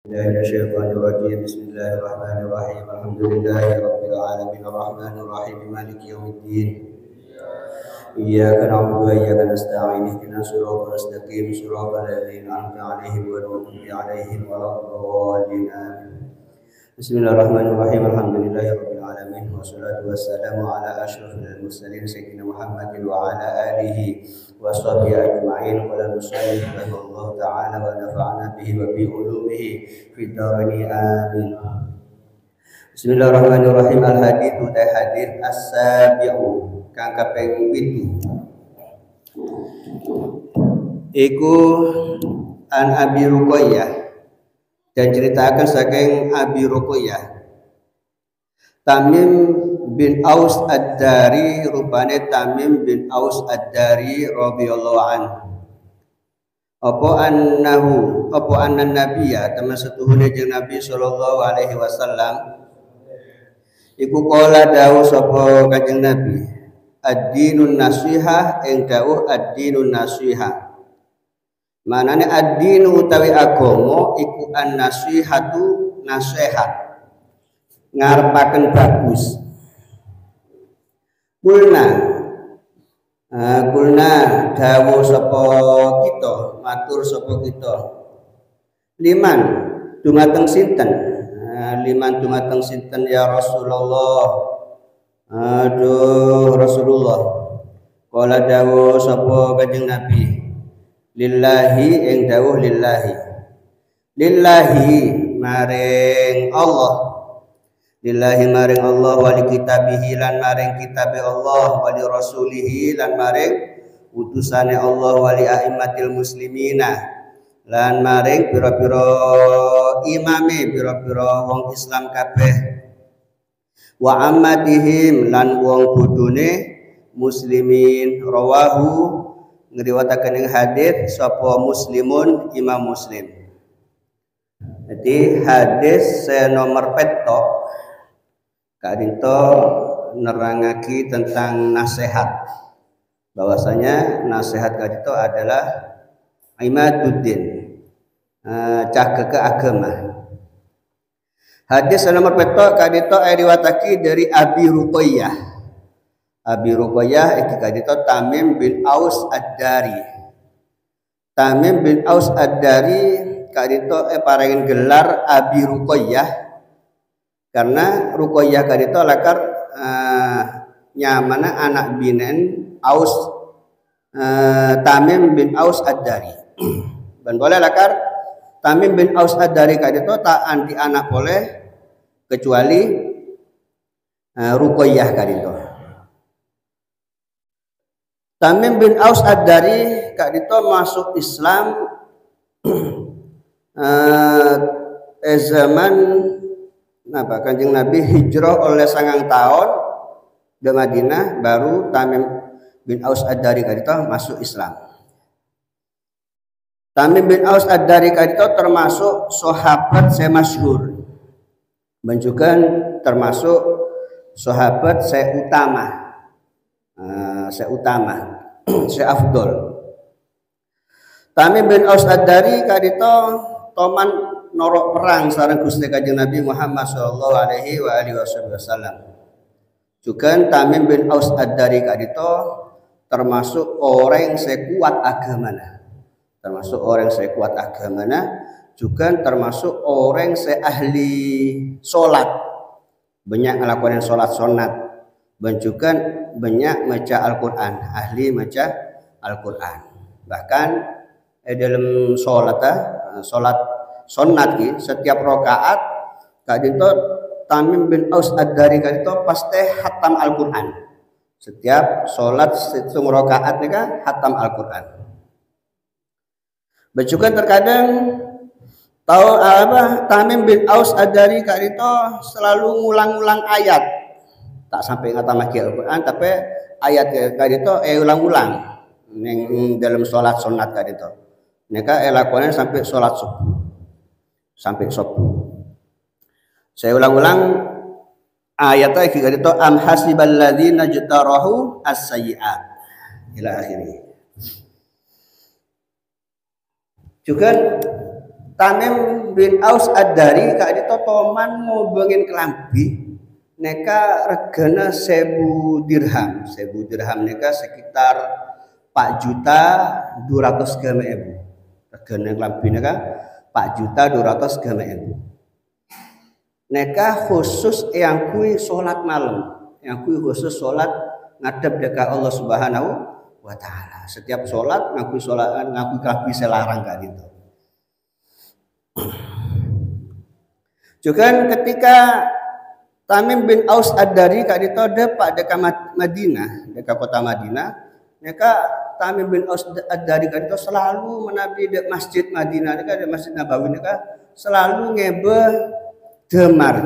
من الشيطان الرجيم. بسم الله الرحمن الرحيم. الحمد لله رب العالمين الرحمن الرحيم مالك يوم الدين. إياك نعبد وإياك نستعين اهدنا الصراط المستقيم صراط الذين أنعمت عليهم غير المغضوب عليهم ولا الضالين آمين. بسم الله الرحمن الرحيم. الحمد لله رب العالمين والصلاة والسلام على أشرف المرسلين سيدنا محمد وعلى آله وصحبه أجمعين. قال المصنف رحمه الله تعالى ونفعنا به وبعلومه في الدارين آمين. بسم الله الرحمن الرحيم. Al-hadits utai hadis as-sabi'u kang kaping 7 iku an Abi Ruqayyah, dan ceritakan saking Abi Ruqayyah Tamim bin Aus Ad-Dari, rupane Tamim bin Aus Ad-Dari radhiyallahu anhu. Apa annan nabiyya, teman setuhune jeung Nabi sallallahu alaihi wasallam iku qala dawuh sapa Kanjeng Nabi, ad-dinun nasihah, ing dawuh ad-dinun nasihah. Manane ad-dinu utawi agama iku an-nasihatu, nasihat, ngarepaken bagus. Kulna dawuh sapa kita, matur sapa kita, liman dumateng sinten, liman dumateng sinten ya Rasulullah. Aduh Rasulullah, kala dawuh sapa Kanjeng Nabi, lillahi, ing dawuh lillahi, lillahi maring Allah, lillahi maring Allah, wali kitabihi lan maring kitabe Allah, wali rasulihi lan maring utusane Allah, wali a'immatil muslimina lan maring pira-pira imame, pira-pira wong Islam kabeh, wa ammatihim lan wong bodhone muslimin. Rawahu ngriwataken ing hadis sapa Muslimun, Imam Muslim. Jadi hadis nomor petok kadito nerangaki tentang nasihat, bahwasanya nasihat kadito adalah imaduddin, cageke agama. Hadis nomor petok kadito riwayatake dari Abi Ruqayyah. Abi Ruqayyah iki kadito Tamim bin Aus Ad-Dari. Tamim bin Aus Ad-Dari kadito paringin gelar Abi Ruqayyah karena Ruqayyah kadito lakar nyamana anak binen Aus, Tamim bin Aus Ad-Dari. Dan boleh lakar Tamim bin Aus Ad-Dari kadito tak anti anak boleh kecuali Ruqayyah kadito. Tamim bin Aus Ad-Dari kadito masuk Islam zaman Kanjeng Nabi hijrah oleh 9 tahun ke Madinah, baru Tamim bin Aus Ad-Dari kadito masuk Islam. Tamim bin Aus Ad-Dari kadito termasuk sahabat saya masyhur, dan juga termasuk sahabat saya utama, saya afdol. Tamim bin Aus Ad-Dari kadito toman norok perang sareng Gusti Kanjeng Nabi Muhammad sallallahu alaihi wa alihi wasallam. Juga Tamim bin Aus Ad-Dari kadito termasuk orang yang sekuat agamana. Termasuk orang yang sekuat agamana, juga termasuk orang yang ahli salat. Banyak ngelakuin salat sunat, dan juga banyak maca Al-Qur'an, ahli maca Al-Qur'an. Bahkan dalam salat sunat ki setiap rakaat kadito Tamim bin Aus Ad-Dari kadito pasti hatam Al-Qur'an. Setiap salat hitung rakaat nika hatam Al-Qur'an. Juga terkadang Tamim bin Aus Ad-Dari kadito selalu ngulang-ulang ayat. Tak sampai ngatam lagi Al-Qur'an, tapi ayat kadito ulang-ulang ning dalam salat sunat kadito. Nika lakukan sampai salat subuh. Saya ulang-ulang ayatnya kadito am hasibal ladzina jtarahu as-sayyi'at ila akhirih. Juga Tamim bin Aus Ad-Dari kak dito toman ngobengin kelambi neka regana 1000 dirham. 1000 dirham neka sekitar 4.200.000. Regana kelambi neka 4.200.000. Neka khusus yang kui sholat malam, yang kui khusus sholat ngadep dekat Allah Subhanahu wa taala. Setiap sholat ngaku kelambi selarang kak gitu. Juga ketika Tamim bin Aus Ad-Dari kak dito depak dekat Madinah, dekat kota Madinah, mereka Tamim bin Aus Ad-Dari kak dito selalu menabi dek masjid Madinah, dekat masjid Nabawi mereka selalu ngebe demar,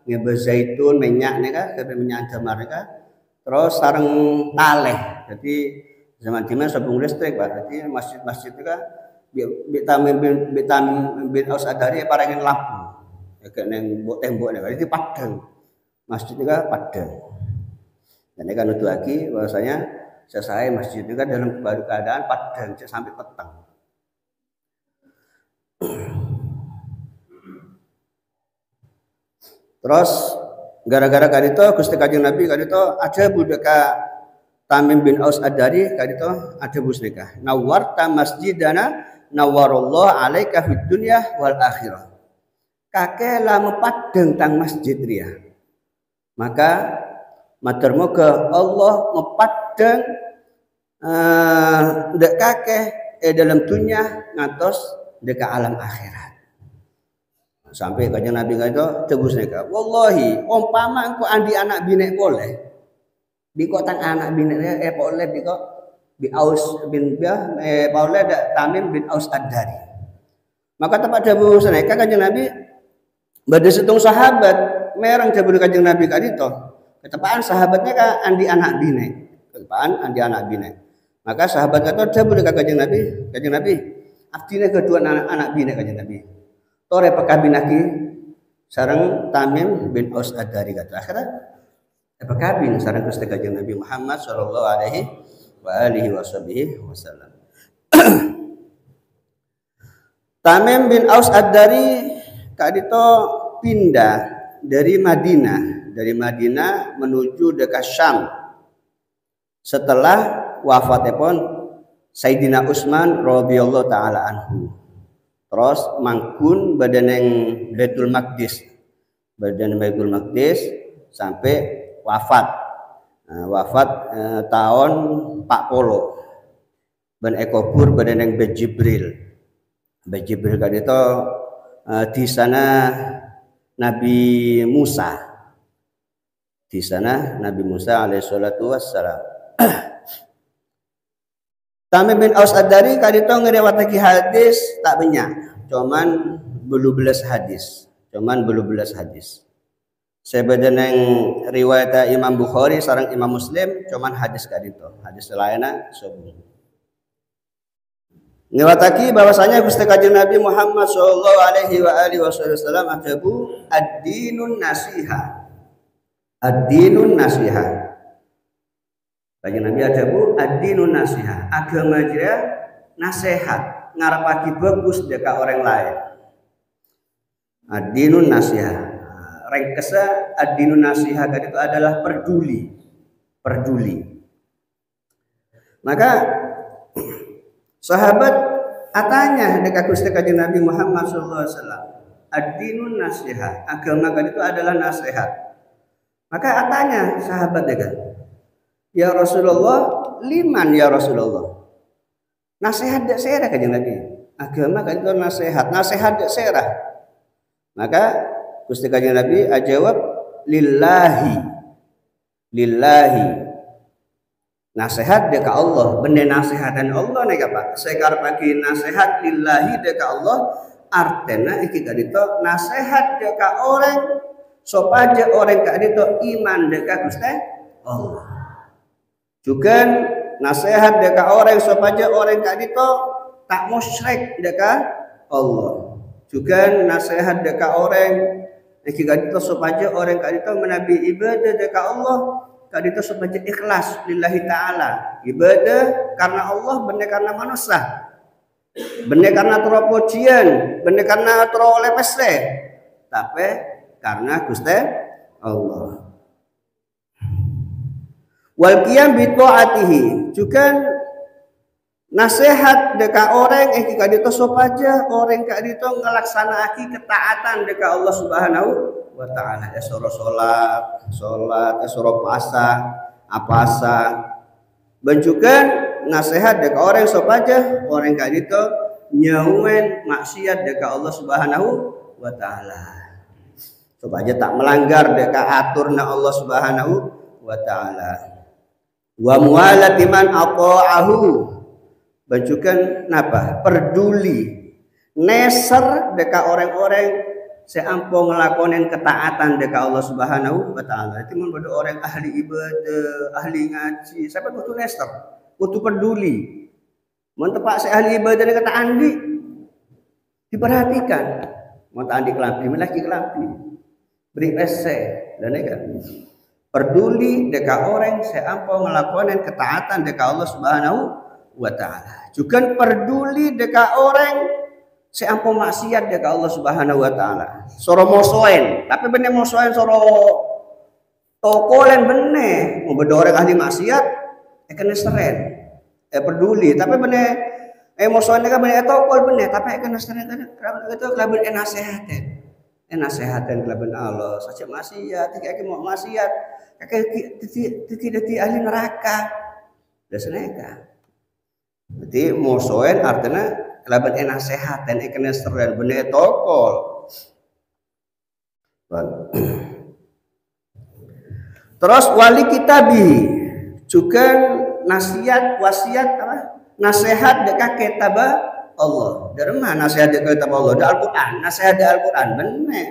ngebe zaitun, minyak mereka, minyak demar mereka, terus sarang taleh. Jadi zaman timnya sebelum listrik, berarti masjid-masjid mereka Tamim bin Aus Ad-Dari parangin lampu. Kayak neng tembok nih, itu padang. Masjid juga padang. Dan ini kan untuk lagi bahwasanya selesai masjid juga dalam keadaan padang sampai petang. Terus gara-gara kadito Gusti Kanjeng Nabi kadito ada budaka Tamim bin Aus Ad-Dari kadito ada busnika. Nawarta masjidana nawarallahu alaika fid dunya wal akhirah. Kakek lama padeng tang masjid ria. Maka matur moga Allah mepadeng dek kakek dalam dunia ngatos dek alam akhirat. Sampai Kanjeng Nabi kata tebus neka. Wallahi umpama engko andi anak bini boleh. Biko tang anak bini boleh biko bi Aus bin boleh dak Tamim bin Aus Ad-Dari. Maka tempat debu neka Kanjeng Nabi badhe setung sahabat merang jabul Kanjeng Nabi kadito. Ketepaan sahabatnya ka andi anak bini. Ketepaan andi anak bini. Maka sahabat kata jabul Kanjeng Nabi, Kanjeng Nabi abdine kedua anak bini Kanjeng Nabi. Tore pekabinaki sareng Tamim bin Aus Ad-Dari kata akhirnya pekabin sareng Gusti Kanjeng Nabi Muhammad sallallahu alaihi wa alihi wasallam. Tamim bin Aus Ad-Dari kadito pindah dari Madinah menuju dekat Syam setelah wafatipun Sayyidina Utsman radhiyallahu taala anhu. Terus mangkun badan yang Baitul Maqdis sampai wafat. Tahun 40. Ben ekobur badan yang Jibril kadito di sana Nabi Musa. Di sana Nabi Musa alaihissalatu wassalam. Tamim bin Aus Ad-Dari kadito ngeriwayatake hadis tak banyak, cuman 12 hadis. Sebeda neng riwayat Imam Bukhari sareng Imam Muslim cuman hadis kadito. Hadis lainnya sobung. Ngewataki bahwasanya Gusti Kanjeng Nabi Muhammad sallallahu alaihi wa alihi wasallam adabu ad-dinun nasiha. Ad-dinun nasiha. Kanjeng Nabi adabu ad-dinun nasiha. Agama dia nasihat, ngarepake bagus dekat orang lain. Ad-dinun nasiha. Ringkesa ad-dinun nasiha itu adalah peduli. Maka sahabat atanya dekat Gusti Kanjeng Nabi Muhammad sallallahu alaihi wasallam, ad-dinun nasiha, agama itu adalah nasihat. Maka atanya sahabat dekat, ya Rasulullah, liman ya Rasulullah. Nasihat dak serah Kanjeng Nabi. Agama itu nasihat dak serah. Maka Gusti Kanjeng Nabi ajawab lillahi. Nasihat deka Allah, benda nasihatan Allah nih Pak. Sekar pagi nasihat lillahi deka Allah, artena iki kadito nasihat deka orang sopaja orang kadito iman deka Gusti Allah. Juga nasihat deka orang sopaja orang kadito tak musyrik deka Allah. Juga nasihat deka orang iki kadito sopaja orang kadito menabi ibadah deka Allah. Kadito supaya ikhlas lillahi ta'ala, ibadah karena Allah benar karena manusia. bener karena tero pujian, bener karena tero oleh peste, tapi karena Gusti Allah. Wal qiyam bi taatihi, juga nasihat deka orang yang kadito sopaja orang kadito ngelaksanaaki ketaatan deka Allah Subhanahu wa taala. Esoro salat, esoro puasa, benjukan nasihat deka orang sopaja orang kadito nyawen maksiat deka Allah Subhanahu wa taala. Supaya tak melanggar deka aturna Allah Subhanahu wa taala. Wa mualati man ata'ahu, bajukan napa peduli neser deka orang-orang seampo ngelakonin ketaatan deka Allah Subhanahu wa taala. Itu mun bodo orang ahli ibadah, ahli ngaji, siapa butuh neser, butuh peduli. Mun tepak se ahli ibadah kata andi diperhatikan. Mun andi kelambi lagi kelambi. Beri ese dan kan. Peduli deka orang seampo ngelakonin ketaatan deka Allah Subhanahu wa ta'ala. Juga peduli deka orang seampo maksiat deka Allah Subhanahu wa ta'ala. Soro mosoen, tapi bener mosoen soro tokolen bener. Mau beda orang ahli maksiat, kena seren. Peduli, tapi bener mosoen kan bener tokol bener, tapi kena seren itu kelabin nasehatin kelabin Allah. Saja maksiat, tidak mau maksiat. Kakek tidak ahli neraka, dasarnya. Jadi musuhin artinya laban nasehat dan ikan seren bener tokol. Terus wali kitabi juga nasihat wasiat apa? Nasihat dekat kitab Allah. Dari mana nasihat dekat kitab Allah? Dari Al-Quran. Nasihat dari Al-Quran bener.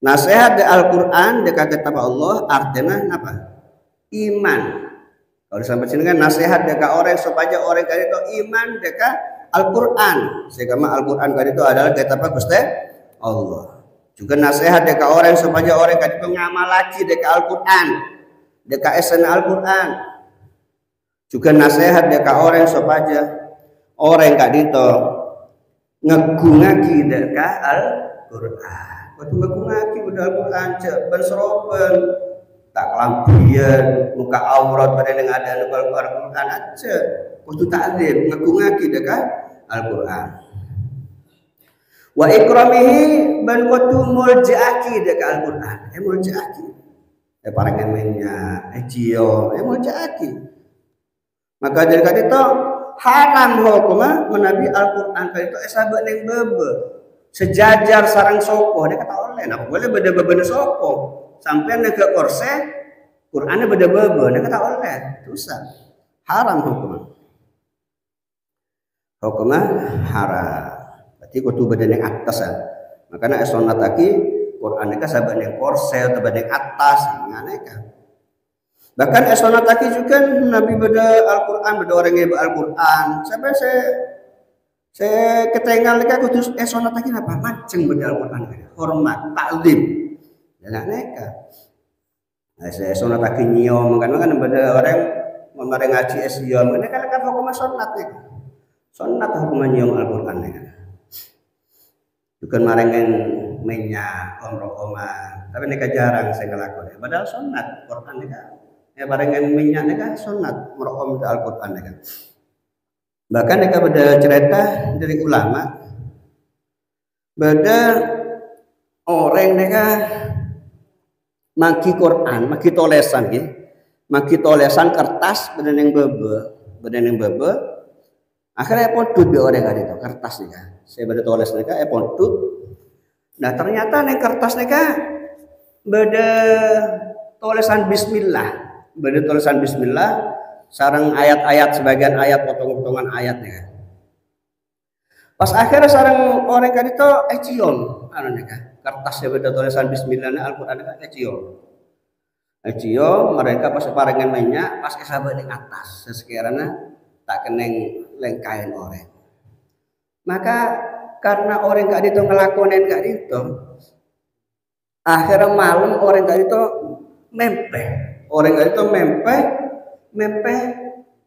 Nasihat dari Al-Quran dekat kitab Allah artinya apa? Iman. Kalau sampai sini kan nasihat dekat orang supaya orang kali itu iman dekat Al-Quran. Sehingga Al-Quran kali itu adalah kitab Gusti Allah. Juga nasihat dekat orang supaya orang kali itu ngamal lagi dekat Al-Quran, dekat esana Al-Quran. Juga nasihat dekat orang supaya orang kali itu ngegungaki dekat Al-Quran. Waktu ngegungaki udah Al-Quran ben seroben tak kelampian muka aurat pada yang ada Al-Quran aja. Waktu taklim ngegungaki dekat Al-Quran. Wa ikramihi ban waktu muljaaki dekat Al-Quran. Muljaaki. Parangan mainnya cio muljaaki. Maka dari kata itu haram hukumah menabi Al-Quran kali itu sahabat yang bebe sejajar sarang soko dia kata oleh nah boleh beda-beda soko sampai negara korse Qurannya beda-beda dia kata oleh dosa haram hukumah haram berarti kudu badan yang atas ya makanya esonat lagi Quran itu sahabat yang korse atau badan yang atas nganeka bahkan esonat lagi juga Nabi beda Al-Quran beda orang yang Al-Quran sampai saya ketengal lagi aku esonat lagi apa macam beda Al-Quran hormat taklim jangan neka nah, saya esonat lagi nyiom kan beda orang memareng ngaji esiom ini kan hukum sonat nih sonat hukum nyiom Al-Quran nih bukan marengan minyak omrokoman tapi neka jarang saya ngelakuin padahal sonat Quran nih ya barengan minyak nih kan sunat merokom Al-Quran nih kan bahkan nih pada cerita dari ulama pada orang nih kan maki Quran maki tolesan gitu maki tolesan kertas badan yang bebe akhirnya pontut be orang kan itu kertas nih kan saya pada toles nih kan pontut nah ternyata nih kertas nih kan pada tulisan Bismillah beda tulisan Bismillah sarang ayat-ayat sebagian ayat potong-potongan ayatnya pas akhirnya sarang orang kan itu ecion kertasnya beda tulisan Bismillahnya Al-Quran kan ecion mereka pas parengan minyak pas kesabaran di atas sekiranya tak keneng lengkain orang maka karena orang gak itu ngelakonin gak itu akhirnya malam orang gak itu mempeh orang itu mempeh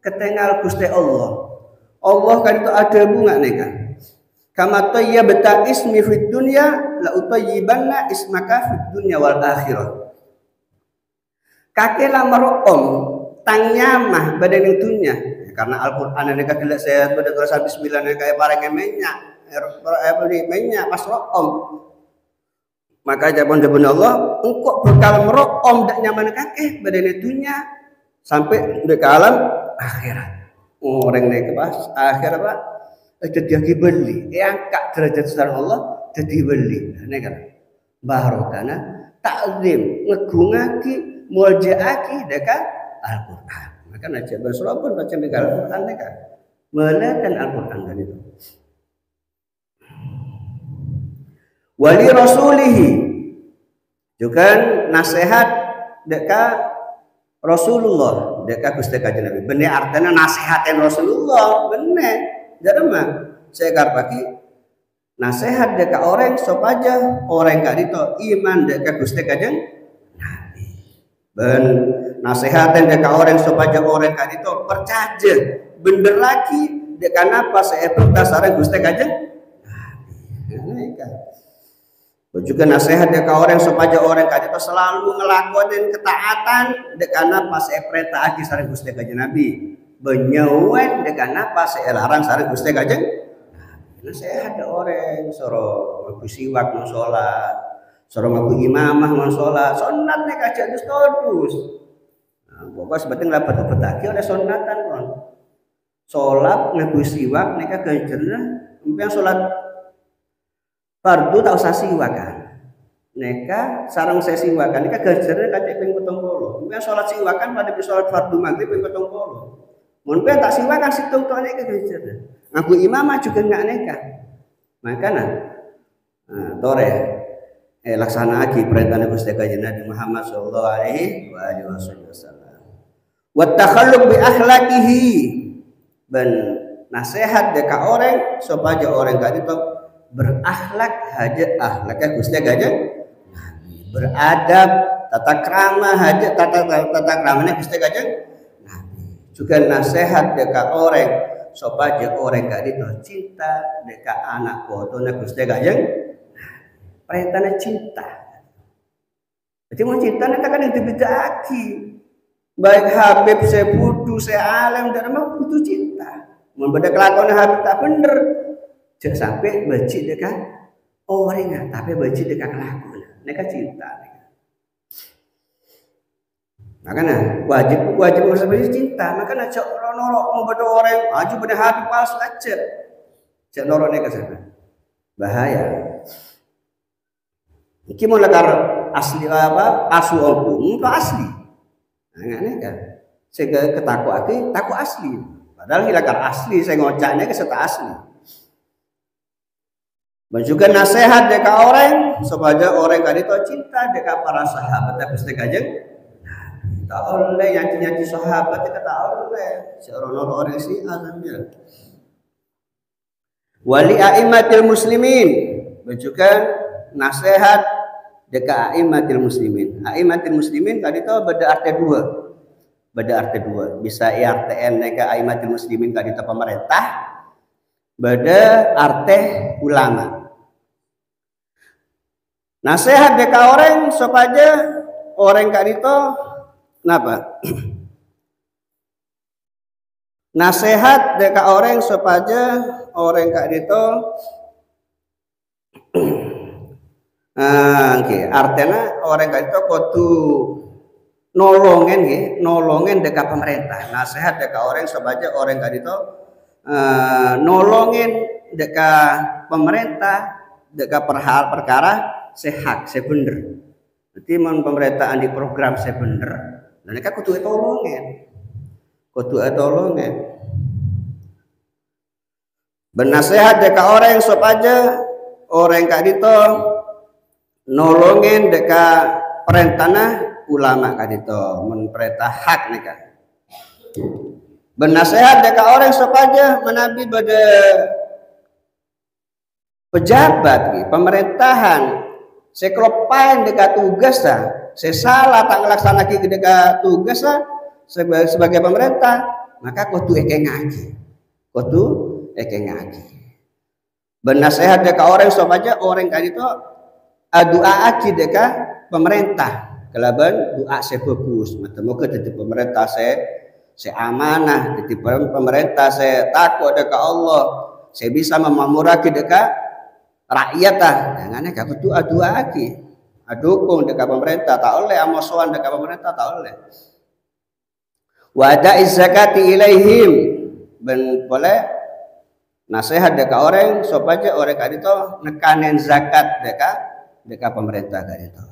ketengal Gusti Allah Allah kan itu ada bunga neka. Kama tayyibta ismi fid dunya la utayyibanna ismaka fid dunya wal akhirah. Kakela merokom tangnya mah badan itunya karena Al-Qur'an neka gelek saya pada tulisan bismillah neka barang minyak minyak pas rokom. Maka jawaban Allah engkau bakal merokom dak nyaman kakek badan itunya sampai di alam akhirat. Orang naik pas akhir apa? Jadi beli, angkat derajat secara Allah jadi beli. Ini kan barokana takzim ngegungaki muljaaki dekat Al-Qur'an. Maka najib bersurah pun baca dekat Al-Qur'an dekat melakukan Al-Qur'an kan itu. Wali rasulihi juga nasihat dekat Rasulullah dekat Gusti Kanjeng Nabi. Bener artinya nasihatin Rasulullah bener. Jadi mah saya karpaki nasihat dekat orang supaya orang gak itu iman dekat Gusti Kanjeng Nabi. Ben nasihatin dekat orang supaya orang gak itu percaya bener lagi dekat apa saya berdasarkan Gusti Kanjeng Nabi. Juga nasihat dekat orang supaya orang gak itu selalu ngelakuin ketaatan dekat apa saya perintah lagi sareng Gusti Kanjeng Nabi. Benyawan dekat apa saya larang sareng Gusti Kanjeng. Nah saya ada orang soro ngaku siwak mau sholat, soro ngaku imamah mau sholat, sunat nek aja terus. Nah, pokoknya sebetulnya dapat lagi oleh sunatan kon. Sholat ngaku siwak nek ganjerna, yang sholat fardu tak usah siwak kan. Neka sarang saya siwakan neka ganjerna kacek ping 70. Yang sholat siwakan pada sholat fardu maghrib ping 70. Mun tak siwakan situng tok nek ganjerna. Ngaku imamah juga enggak neka. Makanya tore laksana lagi perintah Gusti Kanjeng Nabi Muhammad sallallahu alaihi wasallam. Wa takhalluq bi akhlaqihi. Ben nasihat dekat orang supaya orang gak itu berakhlak haja akhlaknya Gusti Kanjeng Nabi. Beradab tata krama haja tata kramanya Gusti Kanjeng Nabi. Juga nasihat dekat orang supaya orang gak itu cinta dekat anak botone Gusti Kanjeng Nabi. Perintahnya cinta. Jadi mau cinta nanti kan yang dibedaki. Baik Habib saya butuh saya alim dan mau butuh cinta. Mau beda kelakuan Habib tak bener. Jangan sampai benci dekat orang tapi benci dekat kelakuan. Mereka cinta. Makanya wajib sebenarnya cinta. Makanya cok norok mau beda orang maju beda Habib palsu aja. Cok norok mereka sana bahaya. Iki mau lekar asli apa? Asu aku, muka asli. Nah, ini kan. Saya ketaku taku asli. Padahal lekar asli, saya ngocaknya ke serta asli. Dan juga nasihat dekat orang supaya orang kan itu cinta dekat para sahabat Gusti Kanjeng. Tak oleh nyanyi sahabat kita tak oleh. Seorang orang sih azamnya. Wali a'immatil muslimin. Dan juga nasihat dekat a'immatil muslimin. A'immatil muslimin tadi itu beda arti dua. Beda arti dua. Bisa IRTN dekat a'immatil muslimin tadi itu pemerintah. Beda arti ulama. Nasihat dekat orang supaya orang tadi itu kenapa? Nasihat dekat orang supaya orang tadi itu okay. Artinya orang kaya itu kudu nolongin dekat pemerintah. Nasihat dekat orang supaya orang kaya itu nolongin dekat pemerintah dekat perkara sehat, sebener. Jadi mau pemerintahan di program sebener. Nah mereka kudu tolongin. Bernasehat dekat orang supaya orang kaya itu nolongin dekat perintahna ulama kadito memperintah hak nika. Bernasehat dekat orang supaya menabi pada pejabat pemerintahan seklopain dekat tugas saya salah tak ngelaksanakan dekat tugas sebagai pemerintah maka kudu eke ngaji kudu eke ngaji. Bernasehat deka orang supaya orang kali itu doa aki deka pemerintah. Kelaban doa saya bagus, semoga jadi pemerintah saya amanah, jadi pemerintah saya takut deka Allah, saya bisa memamuraki deka rakyat ah. Jangan kau doa aki, dukung deka pemerintah tak oleh, amosoan deka pemerintah tak oleh. Wada zakati ilaihim, ben boleh nasihat deka orang supaya orang kali itu nekanin zakat deka pemerintah kali itu.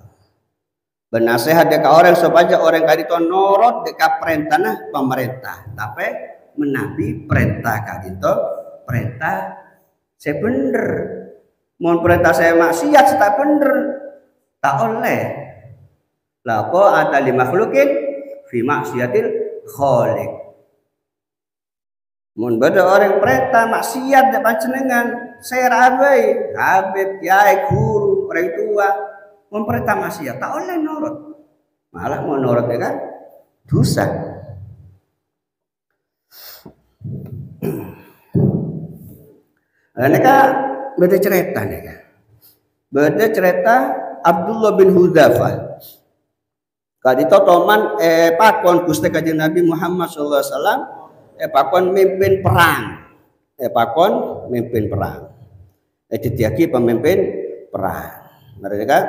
Bernasehat deka orang supaya orang kali itu norot deka perintah pemerintah, tapi menabi perintah kali itu perintah saya bener. Mohon perintah saya maksiat tak bener, tak oleh. Lapo ada lima makhlukin fi maksiatil khaliq. Mun beda orang perintah maksiat dan panjenengan saya rabai, habib, kiai, guru, orang tua, mun perintah maksiat tak oleh nurut. Malah mau nurut ya kan dosa. Ini kan beda cerita nih kan. Beda cerita Abdullah bin Hudzafah. Kadito toman pakon Gusti Kanjeng Nabi Muhammad sallallahu alaihi wasallam pakon mimpin perang. Pakon mimpin perang. Ditiaki pemimpin perang. Mereka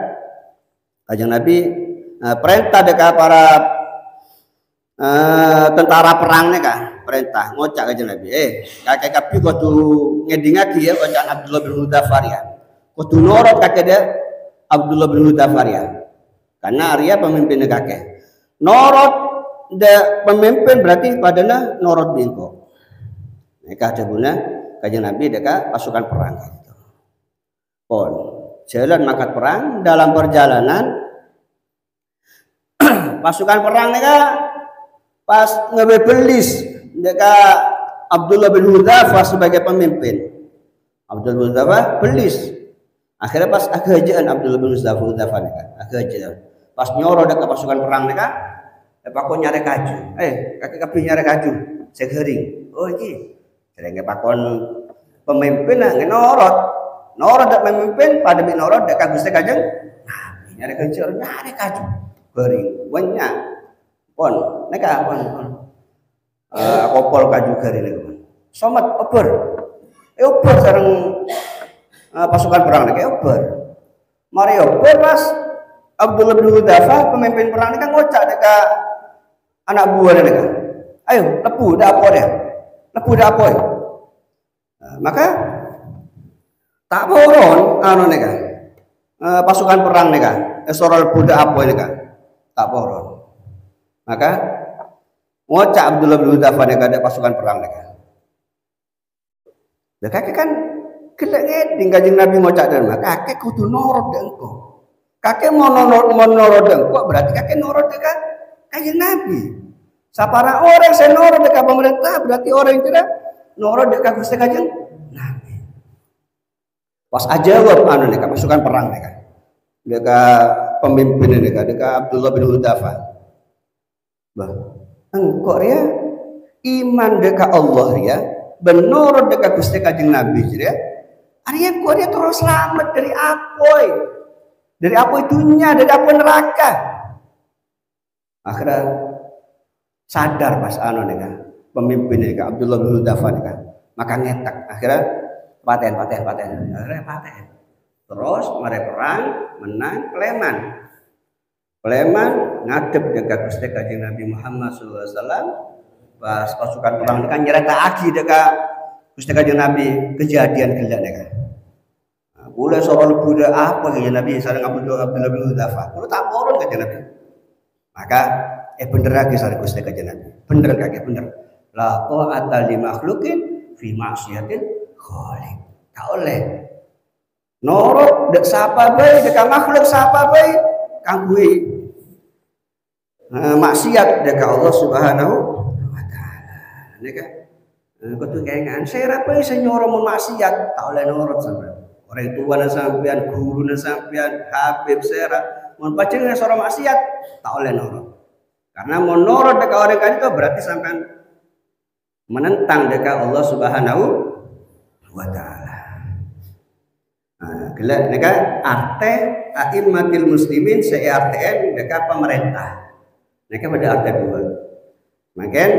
Kanjeng Nabi perintah dekat para tentara perangnya kah perintah ngocak Kanjeng Nabi kakek kapi kudu ngedingaki ya bacaan Abdullah bin Hudzafah ya. Kudu norot kakek dia Abdullah bin Hudzafah ya. Karena Arya pemimpinnya kakek. Norot de pemimpin berarti padana norot bingko. Mereka ada guna Kanjeng Nabi dekat pasukan perang gitu. Pon jalan makat perang dalam perjalanan pasukan perang mereka pas ngebebelis dekat Abdullah bin Hudzafah sebagai pemimpin. Abdullah bin Hudzafah belis. Akhirnya pas agajaan Abdullah bin Hudzafah agajaan. Pas nyoro dekat pasukan perang mereka, pakon nyari kaju. Kakek kapi nyari kaju, segering. Oh iki, sering pakon pemimpin lah ngenorot, norot dak pemimpin pada binorot dekat Gusti Kanjeng. Nyari kaju, gering, banyak. Pon, neka pon. Kopol kaju gering lagi. Somat oper, oper sareng pasukan perang neka oper. Mari oper pas Abdullah bin Hudzafah pemimpin perang ini kan ngocak dekat anak buah mereka. Ayo lepu dah apa dia? Lepu dah apa? Maka tak boron anu mereka. Pasukan perang mereka. Sorol lepu dah apa mereka? Tak boron. Maka ngocak Abdullah bin Hudzafah mereka ada pasukan perang mereka. Lah kakek kan kelek Kanjeng Nabi ngocak dan maka kakek kudu norot engko. Kakek mau norot engko berarti kakek norot dekat Kanjeng Nabi. Sapara orang saya norot dekat pemerintah berarti orang yang tidak norot dekat Gusti Kanjeng Nabi. Pas aja anu dekat pasukan perang dekat pemimpin dekat Abdullah bin Hudzafah. Bah, engkau ya iman dekat Allah ya, benorot dekat Gusti Kanjeng Nabi ya. Arya kau dia terus selamat dari apoi. Dari apa itunya, dari apa neraka. Akhirnya sadar pas anu nih pemimpin nih Abdullah bin Hudzafah nih maka ngetak akhirnya paten. Akhirnya paten. Terus mari perang menang Kleman ngadep dekat Gusti Kanjeng Nabi Muhammad SAW. Pas pasukan perang ini kan nyereta aki dekat Gusti Kanjeng Nabi kejadian gelak nih kan. Boleh soal Buddha apa Kanjeng Nabi sareng Abdullah bin Hudzafah. Kulo tak poron Kanjeng Nabi. Maka bener lagi sareng Gusti Kanjeng Nabi. Bener kakek bener. La ta'ata li makhluqin fi maksiatil khaliq. Tak oleh. Norot dek sapa bae dek makhluk sapa bae kanggo maksiat dek Allah Subhanahu wa taala. Nek kudu kaengan saya apa iso nyoro maksiat tak oleh norot sampean. Orang tua dan sampean, guru dan sampean, habib sera, mau pancen seorang maksiat tak oleh norot. Karena mau norot dekat orang kan itu berarti sampean menentang dekat Allah Subhanahu wa taala. Nah, gelak neka arte a'immatil muslimin CRTN dekat pemerintah. Neka pada arte dua. Makan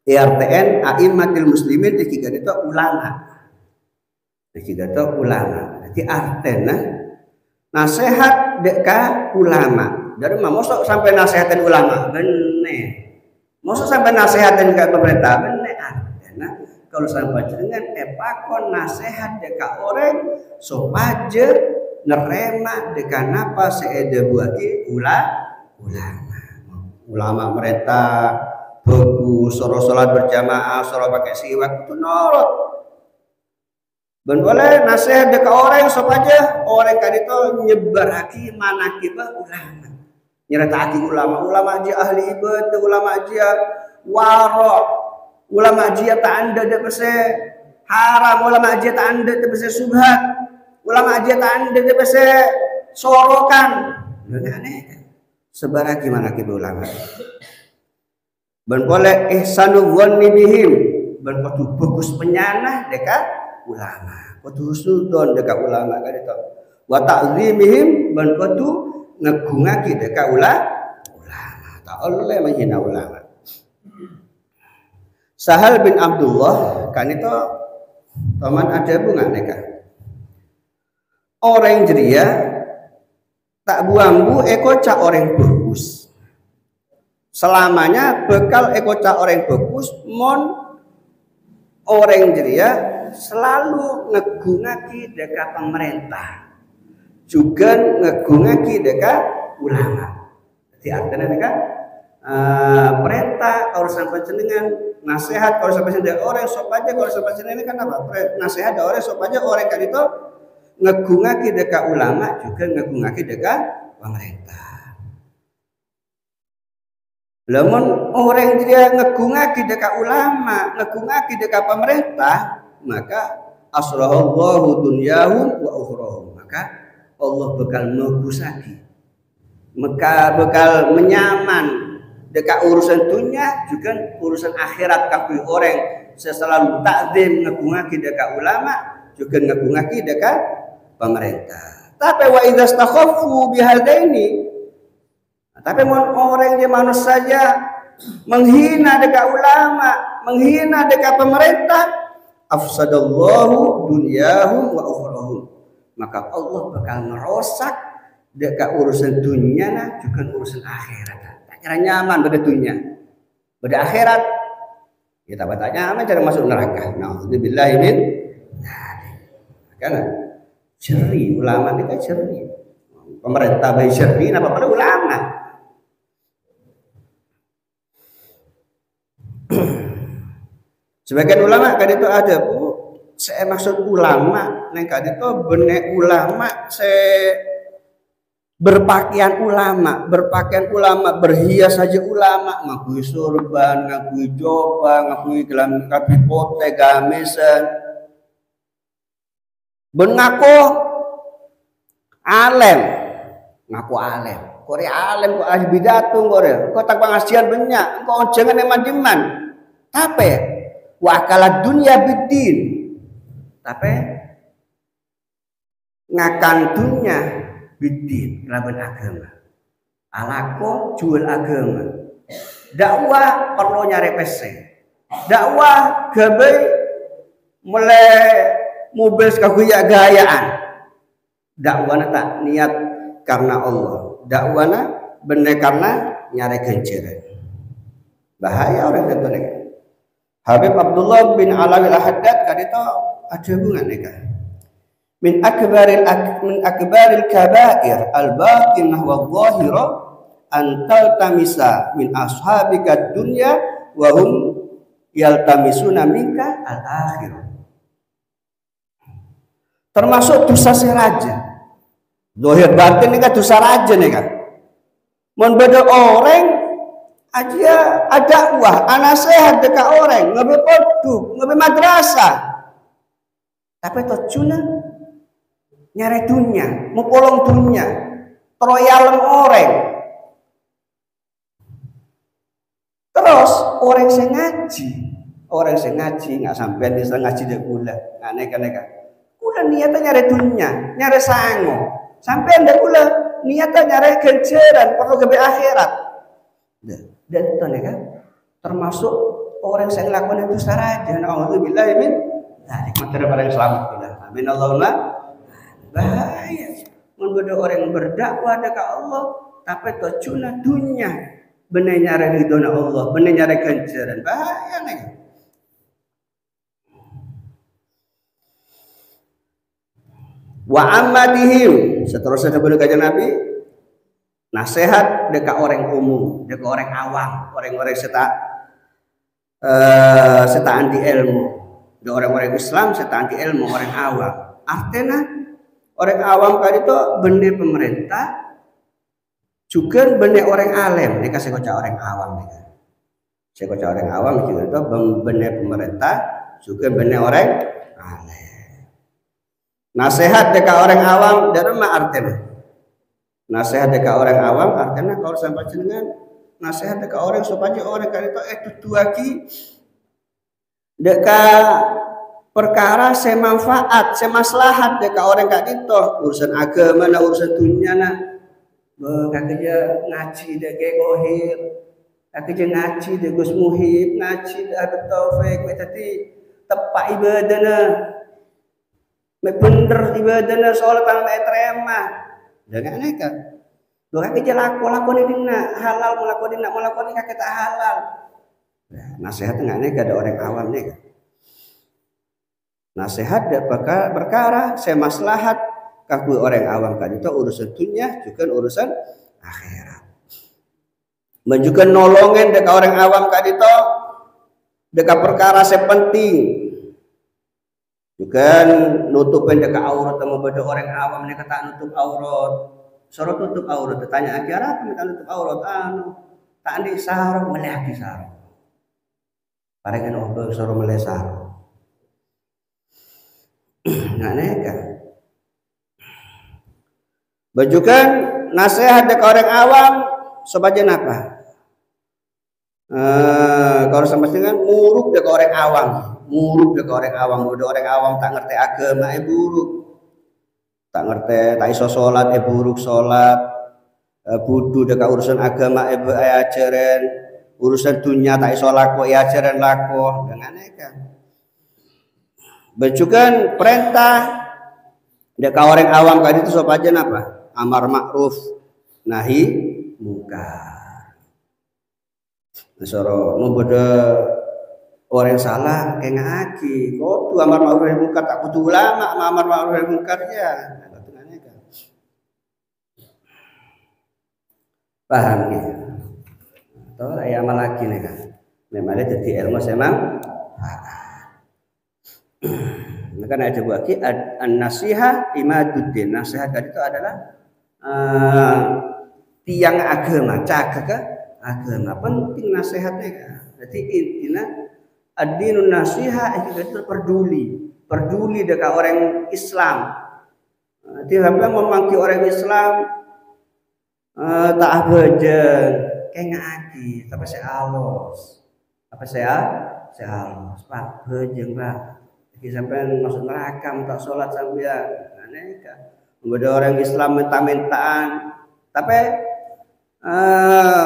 IRTN a'immatil muslimin tiga itu ulama. Tiga itu ulama. Jadi artena nasihat dekat ulama. Jadi masuk sampai nasihatin ulama bener. Masuk sampai nasihatin dekat pemerintah bener artena. Kalau sampai dengan epakon nasihat dekat orang supaya nerema dekat napa seede buati ulama mereka bagus soro sholat berjamaah soro pakai siwak itu norot dan boleh nasihat dekat orang supaya orang kan itu nyebar haki manakibah ulama nyerita haki ulama aja ahli ibadah ulama aja warok ulama aja tak anda de pese haram ulama aja tak anda de pese subhat ulama aja tak anda de pese sorokan aneh sebarang gimana kita ulama ben boleh ihsanu dhanni bihim ben kudu bagus penyanah dekat ulama kudu husnudon dekat ulama kan itu wa ta'zimihim ben kudu ngegungake dekat ulama tak oleh menghina ulama. Sahal bin Abdullah kan itu teman ada bunga neka orang jeria tak buang eko cak orang bagus selamanya bekal eko cak orang bagus mon orang jeria selalu ngegungaki dekat pemerintah juga ngegungaki dekat ulama jadi artinya neka perintah urusan panjenengan nasihat kalau sampai sini orang supaya kalau sampai sini kan apa nasihat orang supaya orang kan itu ngegungaki dekat ulama juga ngegungaki dekat pemerintah. Lamun orang dia ngegungaki dekat ulama, ngegungaki dekat pemerintah, maka asrahallahu dunyahum wa ukhrahum. Maka Allah bakal ngegusaki. Maka bakal menyaman dekat urusan dunia juga urusan akhirat kabeh orang selalu takdim ngegungaki dekat ulama juga ngegungaki dekat pemerintah. Tapi wa idza stakhaffu bihadaini tapi orang yang manusia saja menghina dekat ulama, menghina dekat pemerintah, afsadallahu dunyahum wa ukhrahum. Maka Allah bakal merosak dekat urusan dunia nah juga urusan akhirat. Cara nyaman pada dunia, pada akhirat kita tak nyaman cara masuk neraka. Nauzubillahi min karena ceri ulama kita ceri pemerintah baik ceri apa pada ulama sebagian ulama kan itu ada bu saya maksud ulama neng kan itu benek ulama saya berpakaian ulama berhias saja ulama ngakui surban ngakui jubah ngakui gelam kapi pote gamesan ben ngaku alem kore alem kok ahli bidatung kore kok tak pangasian banyak kok jangan eman diman tapi wakalah dunia bidin tapi ngakan dunia bidin laban agama alako jual agama dakwah perlu nyari pese dakwah gawe mulai mobil sekaguyah gayaan dakwahna tak niat karena Allah dakwahna bener karena nyari ganjaran bahaya orang tentu nih Habib Abdullah bin Alawi al-Haddad kan itu ada hubungan nih kan min akbaril kabair al-batinah wa dhahira an taltamisa min ashabika dunya wa hum yaltamisuna minka al-akhirah termasuk dosa seraja zahir batin ini kan dosa raja nih kan mun beda orang aja ada wah anak sehat dekat orang ngabe poduk ngabe madrasah tapi tujuannya nyari dunia mau polong dunia troyalem orang terus orang yang ngaji orang sing ngaji nggak sampai bisa ngaji dek kula neka kula niatnya nyari dunia nyari sango sampai dek kula niatnya nyari ganjaran perlu ke akhirat dan itu kan termasuk orang yang lakukan itu saja alhamdulillah min dari materi orang selamat kita amin Allahumma bahaya membuat orang yang berdakwah dekat Allah tapi tujuannya dunia benar nyari ridhonya Allah benar nyari ganjaran bahaya nih. Wa ammatihim seterusnya kepada kajian Nabi nasihat dekat orang umum dekat orang awam orang-orang serta anti ilmu orang-orang Islam serta anti ilmu orang awam artinya orang awam kali itu benar pemerintah juga benar orang alim dikasih kocak orang awam saya kocak orang awam juga itu benar pemerintah juga benar orang alim. Nasihat dekat orang awam dan apa artinya? Nasihat dekat orang awam artinya kalau sampai dengan nasihat dekat orang supaya orang kali itu lagi dekat perkara semanfaat, semaslahat dekat orang kali itu urusan agama, urusan dunia kakeknya ngaji dekat gohir, kakeknya ngaji dekat Gus Muhib, ngaji dekat Taufik, tadi tepat ibadahnya. Bener ibadahnya sholat tanpa terima jangan neka doa kerja laku ini halal melakukan kakek tak halal nah, nasihat nggak neka ada orang awam neka nasihat perkara saya maslahat kaku orang awam kan itu urusan dunia juga urusan akhirat menunjukkan nolongin dekat orang awam kan itu dekat perkara saya penting juga nutupin dekat aurat sama pada orang awam mereka tak nutup aurat sorot tutup aurat tanya aja apa mereka nutup aurat tak di sarung melaki sarung parengan obor sorot melek sarung nggak neka bajukan nasihat dekat orang awam sebagian apa kalau sama dengan muruk dekat orang awam buruk dekat orang awam udah orang awam tak ngerti agama buruk tak ngerti tak iso sholat buruk sholat budu dekat urusan agama ajaran urusan dunia tak iso laku ajaran laku dengan mereka bejukan perintah dekat orang awam kan itu sopaja apa amar ma'ruf nahi munkar soro membodo orang salah kayak ngaji kok tuh amar ma'ruf nahi munkar tak butuh ulama amar ma'ruf nahi munkar ya paham ya atau ya amal lagi nih kan memangnya jadi ilmu semang maka ada lagi an-nasihah imaduddin nasihat itu adalah tiang agama cagak agama penting nasihatnya kan jadi intinya ad-dinun nasiha itu peduli dekat orang Islam. Tidak memanggil orang Islam tak bejeng kayak ngaji tapi saya alos apa saya alos pak bejeng pak sampai masuk neraka tak sholat sampai aneh kan ada orang Islam minta-mintaan tapi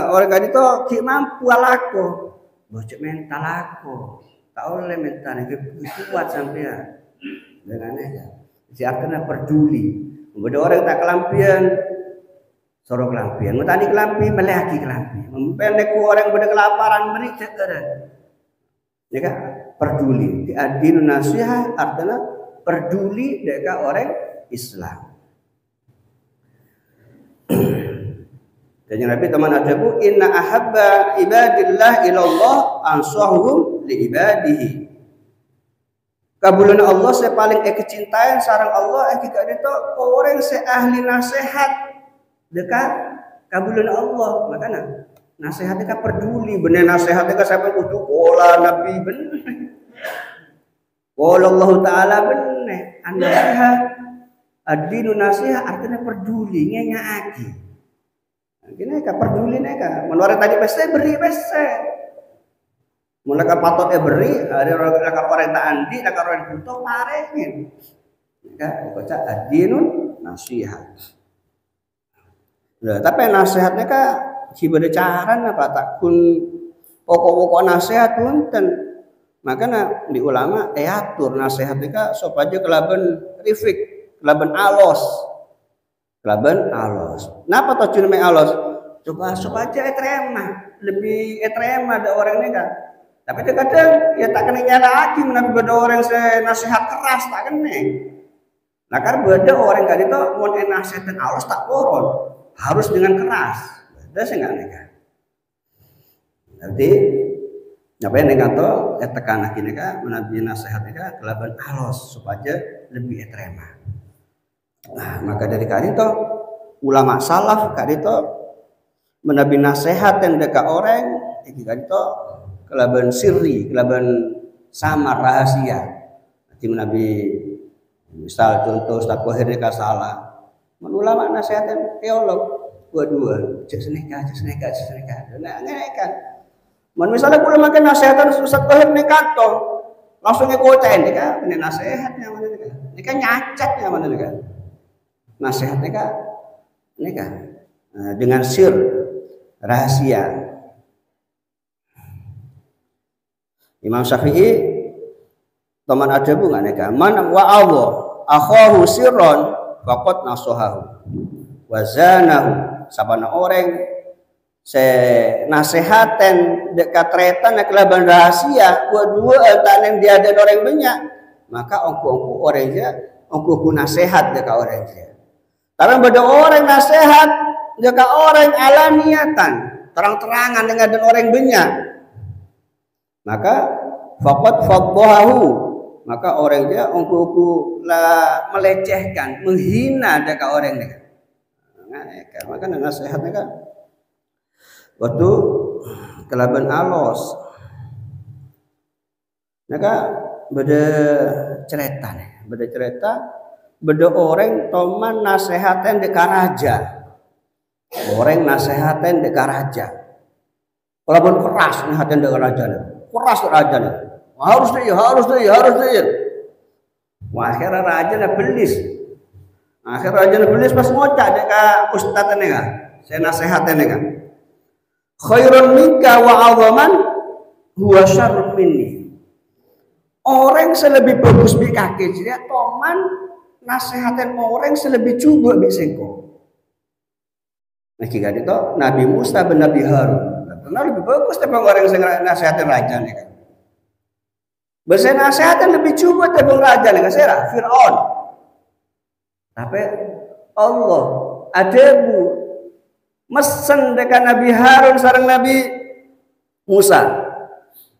orang kan itu gak mampu alaku bocok mental aku tak oleh mental itu kuat sampai dengan aja jadi artinya peduli ada orang tak kelampian sorok kelampian tadi kelampi melaki kelampi mempendek orang pada kelaparan beri cekaran ya kan peduli di adin nasihat artinya peduli dekat orang Islam. Dan Nabi teman adabu inna ahabba ibadillah ilallah ansahum li ibadihi. Kabulana Allah saya paling kecintaan sarang Allah jika itu orang saya ahli nasihat dekat kabulana Allah makanya nasihatnya kan peduli bener nasihatnya kan sampai kudu pola Nabi bener. Qala Allah taala bener an-nasihat ad-dinu nasihat artinya peduli ngenyaki. Gini kan peduli nih kan menurut tadi peste beri peste Mulai patutnya beri, ada orang orang tak andi, ada orang butuh parengin. Ya, baca adinun nasihat. Nah, tapi nasihatnya kak hibade caran apa takun pokok-pokok nasihat punten. Makanya di ulama atur nasihatnya kak supaya kelaban rifik, kelaban alos. Kelaban alos. Napa tuh cuma alos? Coba supaya etrema, lebih etrema ada orang ini kan. Tapi kadang ya tak kena nyala lagi menabi pada orang saya nasihat keras tak kena. Nah karena beda orang kan itu mau nasihat dan alos tak koron, harus dengan keras. Ada sih nggak nih kan? Nanti ngapain nih kanto? Tekan lagi nih kan menabi nasihat nih kan kelaban alos supaya lebih etrema. Nah maka dari kali itu ulama salaf kali itu menabi nasihat dan dekat orang, iki kali itu kelaban sirri, kelaban samar rahasia. Nanti menabi misal contoh Ustaz Kohir nikah salah. Ulama nasihatnya teolog dua-dua, cek senika. Nah, kan. Misalnya kalau makan nasihatan Ustaz Kohir nikah toh, langsung ngikotain nikah, ini nasihatnya mana nikah? Nikah nyacatnya mana nikah? Nasihatnya kah? Nikah dengan sir rahasia. Imam Syafi'i teman ada bunga nikah. Man wa Allah akhahu sirron faqad nasohahu wa zanahu. Sabana orang se nasehaten dekat tretan kelaban rahasia dua tak yang dia ada orang banyak maka ongku orang dia ongku nasehat dekat orang dia. Tapi pada orang nasehat dekat orang alaniatan terang-terangan dengan orang banyak maka faqad fadhahu maka orang dia ongku lah melecehkan menghina dekat orang dia. Maka nasihatnya kan waktu kelaban alos maka beda cerita beda orang toman nasehaten dekat raja orang nasehaten dekat raja kelaban keras nasehaten dekat raja keras raja harus dia akhirnya raja belis pas ngocak dekat ustadz ini kan saya nasehaten kan khairun minka wa azaman huwa syarrun minni. Orang selebih bagus bi kaki jadi toman nasihatin orang selebih coba bi sengko. Nah jika itu Nabi Musa dan Nabi Harun karena lebih bagus tapi orang yang nasihatin raja nih kan. Bahasa nasihatin lebih coba tapi raja nih kan saya Fir'aun. Tapi Allah ada bu mesen dekat Nabi Harun sareng Nabi Musa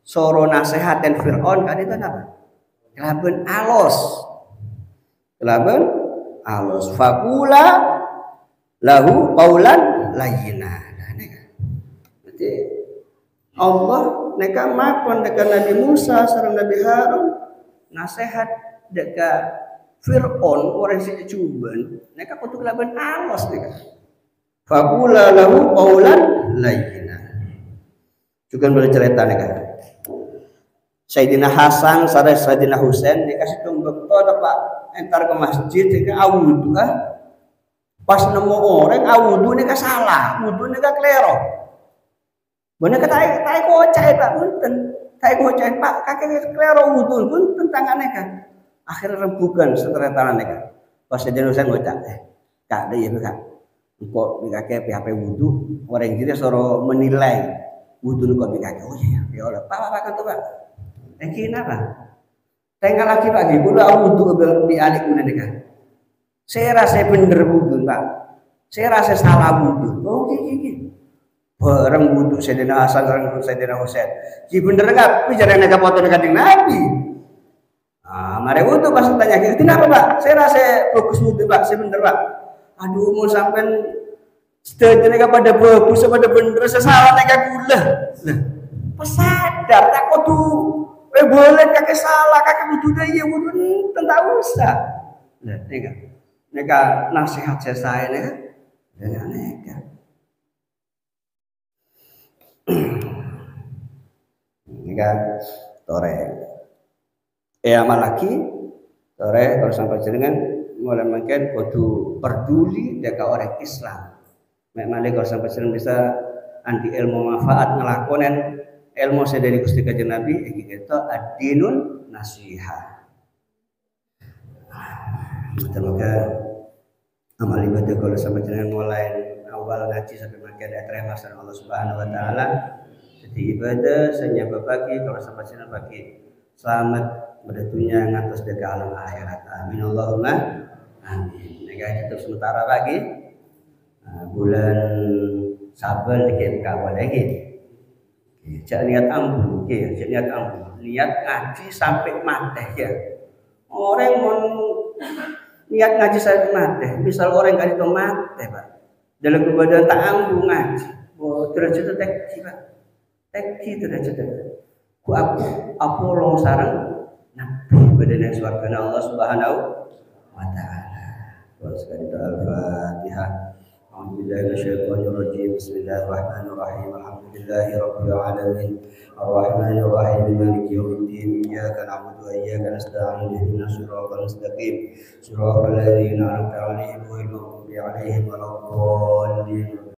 soro nasehaten Fir'aun kan itu apa? Kelaban alos fakula lahu qaulan layyina. Jadi Allah neka makon dekat Nabi Musa sareng Nabi Harun nasehat dekat Fir'aun orang sing cuban neka kudu kelaban alos neka faqula lahu qaulan layyina. Juga boleh cerita nih kan. Sayyidina Hasan sareng Sayyidina Husain dikasih tumbek to Pak entar ke masjid ke awudu pas nemu orang awudu nih salah, wudu nih klero. Bener kata tai kocai Pak punten. Tai kocai Pak kakek klero wudu punten tangane kan. Akhirnya rembukan setelah tangan kan. Pas Sayyidina Husain ngocak Kak deui ya Kak. Kok bikake PHP wudu orang kira soro menilai wudu kok bikake oh iya ya Allah pak kan tuh Pak kina Pak tengah lagi pagi kudu wudu di alik kuna dekat saya rasa bener wudu Pak saya rasa salah wudu oh gini bareng wudu Sayyidina Hasan sareng Sayyidina Husain si bener enggak bicara nega foto dekat Nabi mari wudu pas tanya kenapa Pak saya rasa bagus wudu Pak saya bener Pak aduh mau sampai setuju nega pada bagus pada bener salah nega gula nah pesadar tak kudu boleh kakek salah kakek wudu deh ya wudu tentang usah nah nega nasihat saya nega nika tore. Amal lagi tore kalau sampai jenengan mulai makin kudu peduli deka orang Islam. Memang kalau sampai jenengan bisa anti ilmu manfaat ngelakonen ilmu saya dari Gusti Kanjeng Nabi iki kita ad-dinun nasiha. Semoga amal ibadah kalau sampai jenengan mulai awal ngaji sampai makin ada terima sama Allah Subhanahu wa taala. Jadi ibadah senyapa pagi kalau sampai jenengan pagi selamat berdunia ngantos deka alam akhirat. Amin Allahumma amin. Nek itu sementara lagi bulan Sabar dikit kawan lagi. Jangan niat ambu, jangan niat ambu. Niat ngaji sampai mati ya. Orang mau niat ngaji sampai mati. Misal orang kali itu mati pak. Dalam keberadaan tak ambu ngaji. Oh derajat itu tekji pak. Tekji derajat itu. Ku aku long sarang nabi badan surga Allah Subhanahu wa taala. Wa sekali al-Fatihah. Bismillahirrahmanirrahim. Bismillahirrahmanirrahim. Alhamdulillahirabbil alamin. Arrahmanirrahim. Maliki yaumiddin. Iyyaka na'budu wa iyyaka nasta'in. Ihdinas siratal mustaqim. Siratal ladzina an'amta 'alaihim ghairil maghdubi 'alaihim waladdallin.